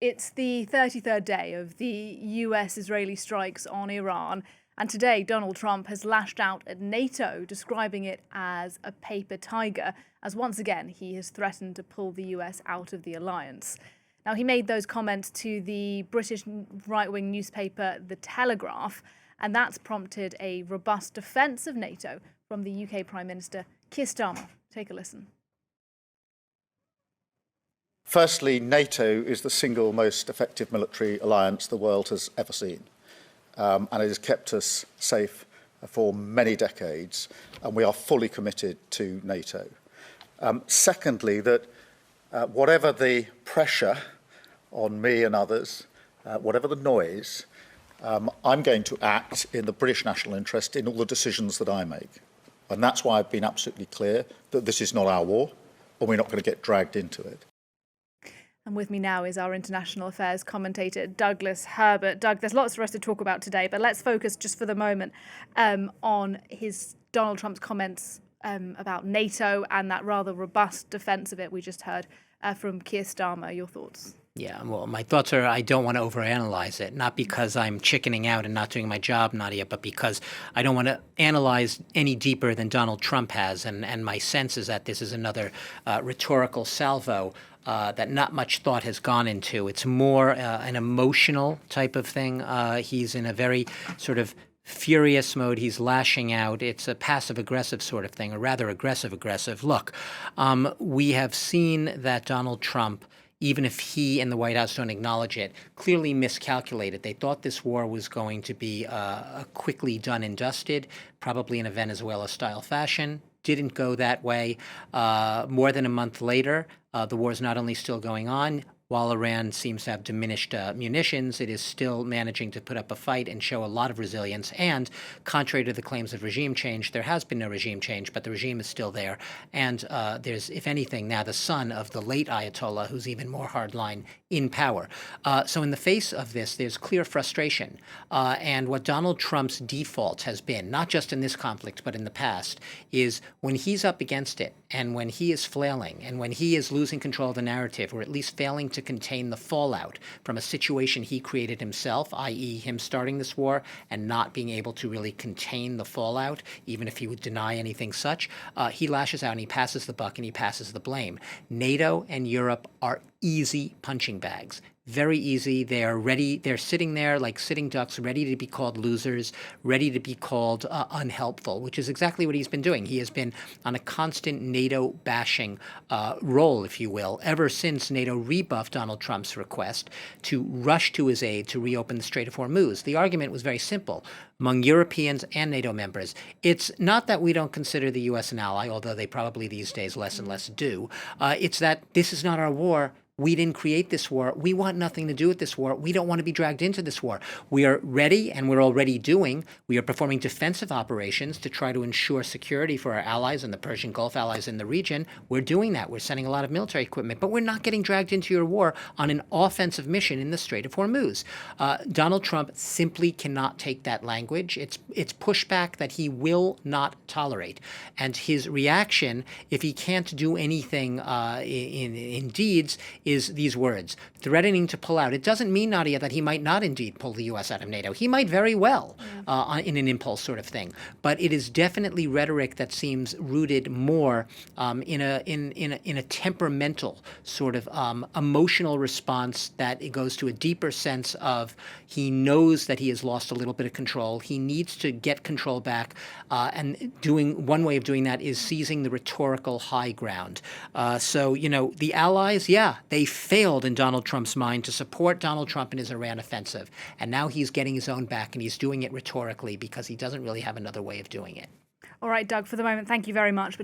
It's the 33rd day of the US-Israeli strikes on Iran, and today Donald Trump has lashed out at NATO, describing it as a paper tiger, as once again he has threatened to pull the US out of the alliance. Now, he made those comments to the British right-wing newspaper The Telegraph, and that's prompted a robust defence of NATO from the UK Prime Minister Keir Starmer. Take a listen. Firstly, NATO is the single most effective military alliance the world has ever seen, and it has kept us safe for many decades, and we are fully committed to NATO. Secondly, that whatever the pressure on me and others, whatever the noise, I'm going to act in the British national interest in all the decisions that I make. And that's why I've been absolutely clear that this is not our war, and we're not going to get dragged into it. And with me now is our international affairs commentator, Douglas Herbert. Doug, there's lots for us to talk about today, but let's focus just for the moment on Donald Trump's comments about NATO and that rather robust defence of it we just heard from Keir Starmer. Your thoughts? Yeah, well, my thoughts are I don't want to overanalyze it, not because I'm chickening out and not doing my job, Nadia, but because I don't want to analyze any deeper than Donald Trump has. And my sense is that this is another rhetorical salvo that not much thought has gone into. It's more an emotional type of thing. He's in a very sort of furious mode. He's lashing out. It's a passive-aggressive sort of thing, or rather aggressive-aggressive. Look, we have seen that Donald Trump, even if he and the White House don't acknowledge it, clearly miscalculated. They thought this war was going to be quickly done and dusted, probably in a Venezuela-style fashion. Didn't go that way. More than a month later, the war is not only still going on, while Iran seems to have diminished munitions, it is still managing to put up a fight and show a lot of resilience. And contrary to the claims of regime change, there has been no regime change, but the regime is still there. And there's, if anything, now the son of the late Ayatollah, who's even more hardline, in power. So in the face of this, there's clear frustration. And what Donald Trump's default has been, not just in this conflict, but in the past, is when he's up against it, and when he is flailing, and when he is losing control of the narrative, or at least failing to contain the fallout from a situation he created himself, i.e. him starting this war and not being able to really contain the fallout, even if he would deny anything such, he lashes out and he passes the buck and he passes the blame. NATO and Europe are easy punching bags. Very easy. They are ready. They're sitting there like sitting ducks, ready to be called losers, ready to be called unhelpful, which is exactly what he's been doing. He has been on a constant NATO bashing role, if you will, ever since NATO rebuffed Donald Trump's request to rush to his aid to reopen the Strait of Hormuz. The argument was very simple. Among Europeans and NATO members, it's not that we don't consider the U.S. an ally, although they probably these days less and less do. It's that this is not our war. We didn't create this war. We want nothing to do with this war. We don't want to be dragged into this war. We are ready, and we're already doing. We are performing defensive operations to try to ensure security for our allies and the Persian Gulf allies in the region. We're doing that. We're sending a lot of military equipment, but we're not getting dragged into your war on an offensive mission in the Strait of Hormuz. Donald Trump simply cannot take that language. It's pushback that he will not tolerate. And his reaction, if he can't do anything in deeds, is these words, threatening to pull out. It doesn't mean, Nadia, that he might not indeed pull the U.S. out of NATO. He might very well in an impulse sort of thing. But it is definitely rhetoric that seems rooted more in a temperamental sort of emotional response that it goes to a deeper sense of he knows that he has lost a little bit of control. He needs to get control back. And one way of doing that is seizing the rhetorical high ground. So, the allies, they failed in Donald Trump's mind to support Donald Trump in his Iran offensive. And now he's getting his own back, and he's doing it rhetorically because he doesn't really have another way of doing it. All right, Doug, for the moment, thank you very much.